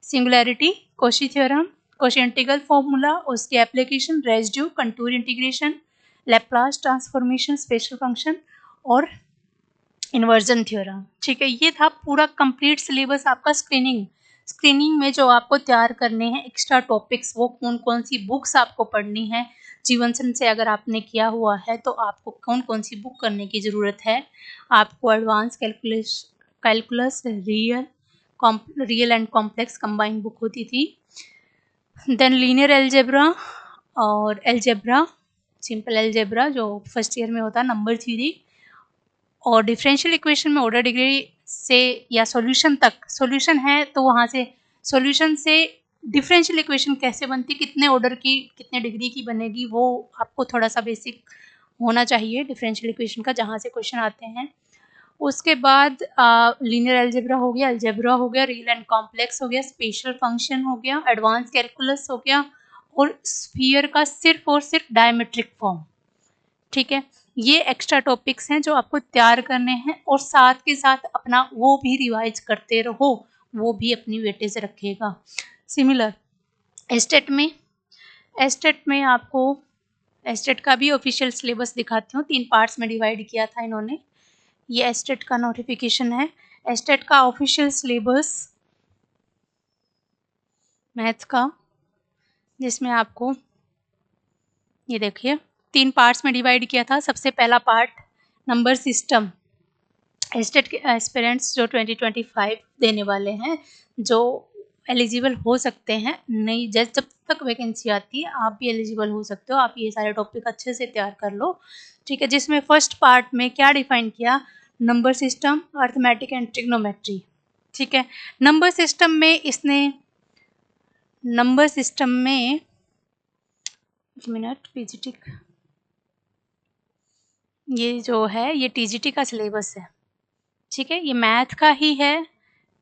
singularity, Cauchy theorem, Cauchy integral formula, उसके application, residue, contour integration, Laplace transformation, special function और इन्वर्जन थ्योरम, ठीक है। ये था पूरा कंप्लीट सिलेबस आपका स्क्रीनिंग में जो आपको तैयार करने हैं एक्स्ट्रा टॉपिक्स, वो कौन कौन सी बुक्स आपको पढ़नी है। जीवनसन से अगर आपने किया हुआ है तो आपको कौन कौन सी बुक करने की ज़रूरत है। आपको advance calculus, real and complex combined book होती थी। देन लीनियर एल्जेब्रा और एल्जेब्रा, सिंपल एल्जेब्रा जो फर्स्ट ईयर में होता है, नंबर थ्योरी, और डिफरेंशियल इक्वेशन में ऑर्डर डिग्री से या सॉल्यूशन तक, सॉल्यूशन है तो वहाँ से सॉल्यूशन से डिफरेंशियल इक्वेशन कैसे बनती, कितने ऑर्डर की, कितने डिग्री की बनेगी, वो आपको थोड़ा सा बेसिक होना चाहिए डिफरेंशियल इक्वेशन का, जहाँ से क्वेश्चन आते हैं। उसके बाद लीनियर एल्जेब्रा हो गया, एल्जेब्रा हो गया, रियल एंड कॉम्प्लेक्स हो गया, स्पेशल फंक्शन हो गया, एडवांस कैलकुलस हो गया, और स्फीयर का सिर्फ और सिर्फ डायमेट्रिक फॉर्म, ठीक है। ये एक्स्ट्रा टॉपिक्स हैं जो आपको तैयार करने हैं, और साथ के साथ अपना वो भी रिवाइज करते रहो, वो भी अपनी वेटेज रखेगा। सिमिलर एस्टेट में आपको एस्टेट का भी ऑफिशियल सिलेबस दिखाती हूँ, 3 पार्ट्स में डिवाइड किया था इन्होंने। ये एस्टेट का नोटिफिकेशन है, एस्टेट का ऑफिशियल सिलेबस मैथ्स का, जिसमें आपको ये देखिए 3 पार्ट्स में डिवाइड किया था। सबसे पहला पार्ट नंबर सिस्टम, एस्टेट के एस्पिरेंट्स जो 2025 देने वाले हैं, जो एलिजिबल हो सकते हैं, नहीं जब तक वैकेंसी आती है आप भी एलिजिबल हो सकते हो, आप ये सारे टॉपिक अच्छे से तैयार कर लो, ठीक है। जिसमें फर्स्ट पार्ट में क्या डिफाइन किया, number system, arithmetic and trigonometry, ठीक है। नंबर सिस्टम में एक मिनट, पीजीटी, ये जो है ये टीजीटी का सिलेबस है, ठीक है। ये मैथ का ही है,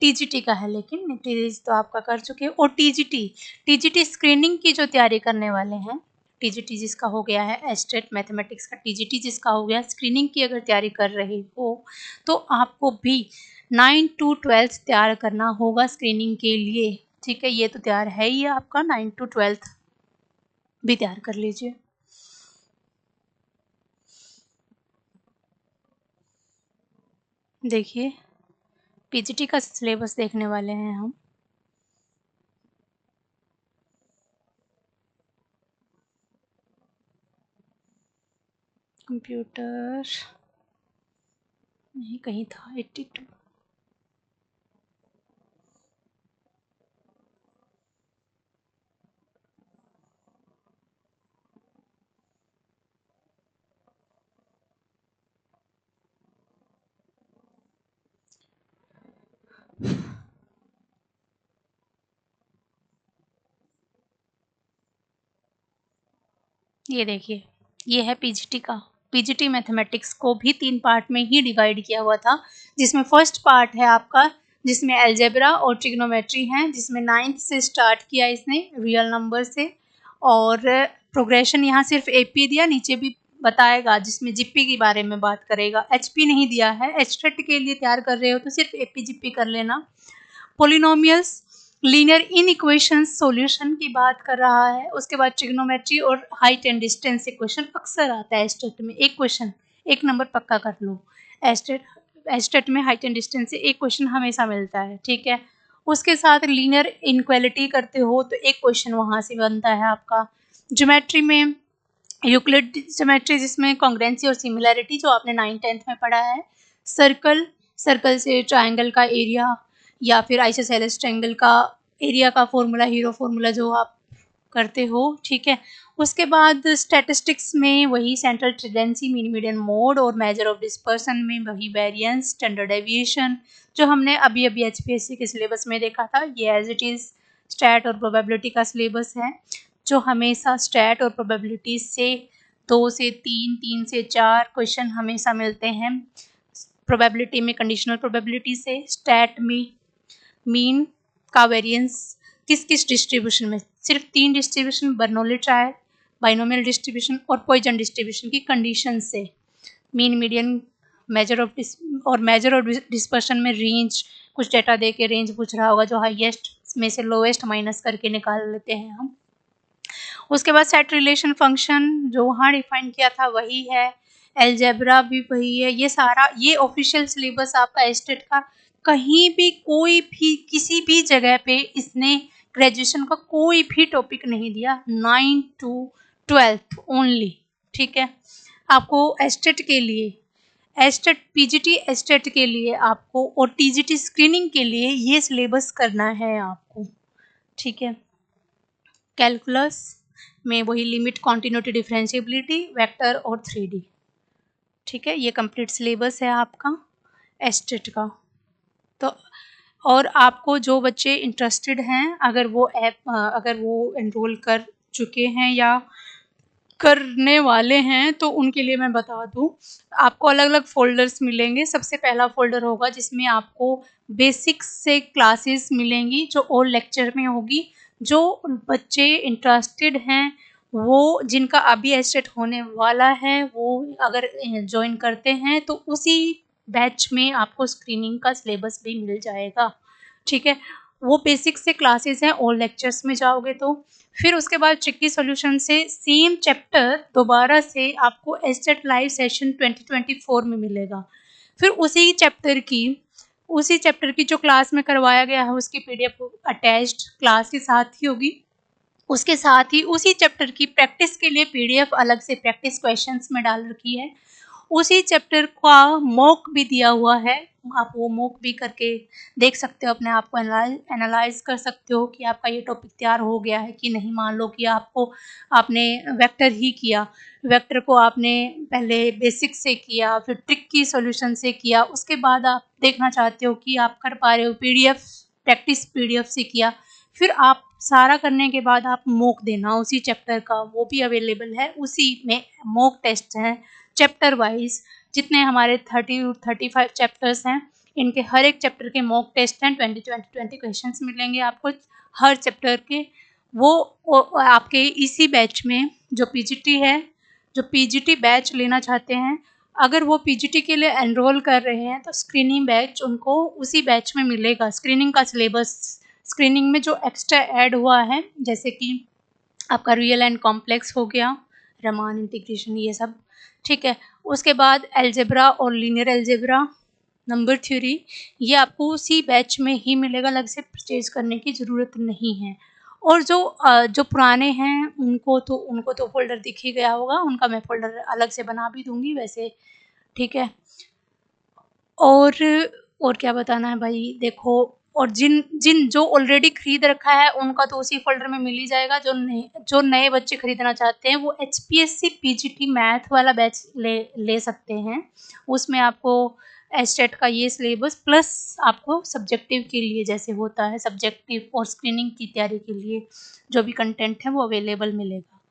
टीजीटी का है, लेकिन टीजीटी तो आपका कर चुके हो। और टीजीटी स्क्रीनिंग की जो तैयारी करने वाले हैं, टीजीटी जिसका हो गया है, एस्टेट मैथमेटिक्स का टीजीटी जिसका हो गया, स्क्रीनिंग की अगर तैयारी कर रहे हो तो आपको भी 9 to 12 तैयार करना होगा स्क्रीनिंग के लिए, ठीक है। ये तो तैयार है ही आपका, 9 to 12 भी तैयार कर लीजिए। देखिए पीजीटी का सिलेबस देखने वाले हैं हम। कंप्यूटर नहीं, कहीं था 82, ये देखिए ये है पीजीटी का पीजीटी मैथमेटिक्स को भी 3 पार्ट में ही डिवाइड किया हुआ था, जिसमें फर्स्ट पार्ट है आपका जिसमें अलजेब्रा और ट्रिग्नोमेट्री हैं, जिसमें 9th से स्टार्ट किया इसने रियल नंबर से, और प्रोग्रेशन यहाँ सिर्फ एपी दिया, नीचे भी बताएगा जिसमें जीपी के बारे में बात करेगा, एचपी नहीं दिया है। एचटेट के लिए तैयार कर रहे हो तो सिर्फ एपी जीपी कर लेना। पोलिनोमियल्स, लीनियर इन इक्वेशंस सॉल्यूशन की बात कर रहा है। उसके बाद ट्रिग्नोमेट्री और हाइट एंड डिस्टेंस से क्वेश्चन अक्सर आता है एस्टेट में, एक क्वेश्चन, एक नंबर पक्का कर लो। एस्टेट में हाइट एंड डिस्टेंस से एक क्वेश्चन हमेशा मिलता है, ठीक है। उसके साथ लीनियर इनक्वालिटी करते हो तो एक क्वेश्चन वहाँ से बनता है आपका। ज्योमेट्री में यूक्लिड ज्योमेट्री जिसमें कॉन्ग्रुएंसी और सिमिलैरिटी जो आपने 9th-10th में पढ़ा है। सर्कल से ट्राइंगल का एरिया या फिर आइसोसेलेस ट्रायंगल का एरिया का फॉर्मूला, हीरो फॉर्मूला जो आप करते हो, ठीक है। उसके बाद स्टैटिस्टिक्स में वही central tendency, mean median mode, और मेजर ऑफ डिस्पर्सन में वही वेरिएंस, स्टैंडर्ड डेविएशन जो हमने अभी एचपीएससी के सिलेबस में देखा था। ये एज इट इज़ स्टैट और प्रोबेबिलिटी का सिलेबस है जो हमेशा स्टैट और प्रोबेबिलिटी से 2 से 3, 3 से 4 क्वेश्चन हमेशा मिलते हैं। प्रोबेबिलिटी में कंडीशनल प्रोबेबिलिटी से, स्टैट में मीन का वेरिएंस किस डिस्ट्रीब्यूशन में, सिर्फ 3 distribution, Bernoulli trial, binomial distribution और पॉइजन डिस्ट्रीब्यूशन की कंडीशन से। Mean median measure of dispersion में रेंज, कुछ डेटा दे के रेंज पूछ रहा होगा जो हाईएस्ट में से लोएस्ट माइनस करके निकाल लेते हैं हम। उसके बाद सेट रिलेशन फंक्शन जो वहाँ डिफाइन किया था वही है, एलजेब्रा भी वही है। ये सारा ये ऑफिशियल सिलेबस आपका एस्टेट का, कहीं भी कोई भी किसी भी जगह पे इसने ग्रेजुएशन का कोई भी टॉपिक नहीं दिया, 9 to 12 ओनली, ठीक है। आपको एस्टेट के लिए, एस्टेट पीजीटी एस्टेट के लिए आपको और टीजीटी स्क्रीनिंग के लिए ये सिलेबस करना है आपको, ठीक है। कैलकुलस में वही लिमिट, कॉन्टिन्यूटी, डिफरेंशिएबिलिटी, वेक्टर और 3D, ठीक है। ये कंप्लीट सिलेबस है आपका एस्टेट का। तो और आपको जो बच्चे इंटरेस्टेड हैं, अगर वो एनरोल कर चुके हैं या करने वाले हैं तो उनके लिए मैं बता दूं, आपको अलग अलग फोल्डर्स मिलेंगे। सबसे पहला फोल्डर होगा जिसमें आपको बेसिक्स से क्लासेस मिलेंगी जो और लेक्चर में होगी। जो बच्चे इंटरेस्टेड हैं वो, जिनका अभी एस्टेट होने वाला है, वो अगर ज्वाइन करते हैं तो उसी बैच में आपको स्क्रीनिंग का सिलेबस भी मिल जाएगा, ठीक है। वो बेसिक से क्लासेस हैं, और लेक्चर्स में जाओगे तो फिर उसके बाद ट्रिकी सॉल्यूशन से सेम चैप्टर दोबारा से आपको एस्टेट लाइव सेशन 2024 में मिलेगा। फिर उसी चैप्टर की जो क्लास में करवाया गया है उसकी पीडीएफ अटैच्ड क्लास के साथ ही होगी। उसके साथ ही उसी चैप्टर की प्रैक्टिस के लिए पीडीएफ अलग से प्रैक्टिस क्वेश्चंस में डाल रखी है। उसी चैप्टर का मॉक भी दिया हुआ है, आप वो मॉक भी करके देख सकते हो, अपने आप को एनालाइज कर सकते हो कि आपका ये टॉपिक तैयार हो गया है कि नहीं। मान लो कि आपने वेक्टर ही किया, वेक्टर को आपने पहले बेसिक से किया, फिर ट्रिक की सॉल्यूशन से किया, उसके बाद आप देखना चाहते हो कि आप कर पा रहे हो, प्रैक्टिस पीडीएफ से किया, फिर आप सारा करने के बाद आप मॉक देना उसी चैप्टर का, वो भी अवेलेबल है। उसी में मॉक टेस्ट है चैप्टर वाइज, जितने हमारे 30-35 चैप्टर्स हैं, इनके हर एक चैप्टर के मॉक टेस्ट हैं। 20 क्वेश्चंस मिलेंगे आपको हर चैप्टर के। वो आपके इसी बैच में जो पीजीटी है, जो पीजीटी बैच लेना चाहते हैं, अगर वो पीजीटी के लिए एनरोल कर रहे हैं तो स्क्रीनिंग बैच उनको उसी बैच में मिलेगा। स्क्रीनिंग का सिलेबस, स्क्रीनिंग में जो एक्स्ट्रा ऐड हुआ है, जैसे कि आपका रियल एंड कॉम्प्लेक्स हो गया, रमान इंटीग्रेशन, ये सब, ठीक है। उसके बाद अलजेब्रा और लीनियर अलजेब्रा, नंबर थ्योरी, ये आपको उसी बैच में ही मिलेगा, अलग से परचेज करने की ज़रूरत नहीं है। और जो पुराने हैं उनको तो फोल्डर दिख ही गया होगा, उनका मैं फोल्डर अलग से बना भी दूंगी वैसे, ठीक है। और क्या बताना है भाई, देखो, और जो ऑलरेडी खरीद रखा है उनका तो उसी फोल्डर में मिल ही जाएगा। जो नए बच्चे खरीदना चाहते हैं वो एचपीएससी पीजीटी मैथ वाला बैच ले सकते हैं। उसमें आपको एस्टेट का ये सिलेबस प्लस आपको सब्जेक्टिव के लिए, जैसे होता है सब्जेक्टिव और स्क्रीनिंग की तैयारी के लिए जो भी कंटेंट है वो अवेलेबल मिलेगा,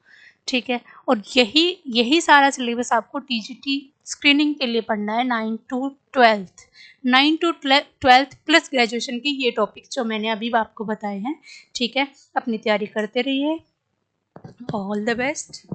ठीक है। और यही सारा सिलेबस आपको टीजीटी स्क्रीनिंग के लिए पढ़ना है 9 to 12th, 9 to 12th plus graduation के ये टॉपिक जो मैंने अभी आपको बताए हैं। ठीक है, अपनी तैयारी करते रहिए। All the best.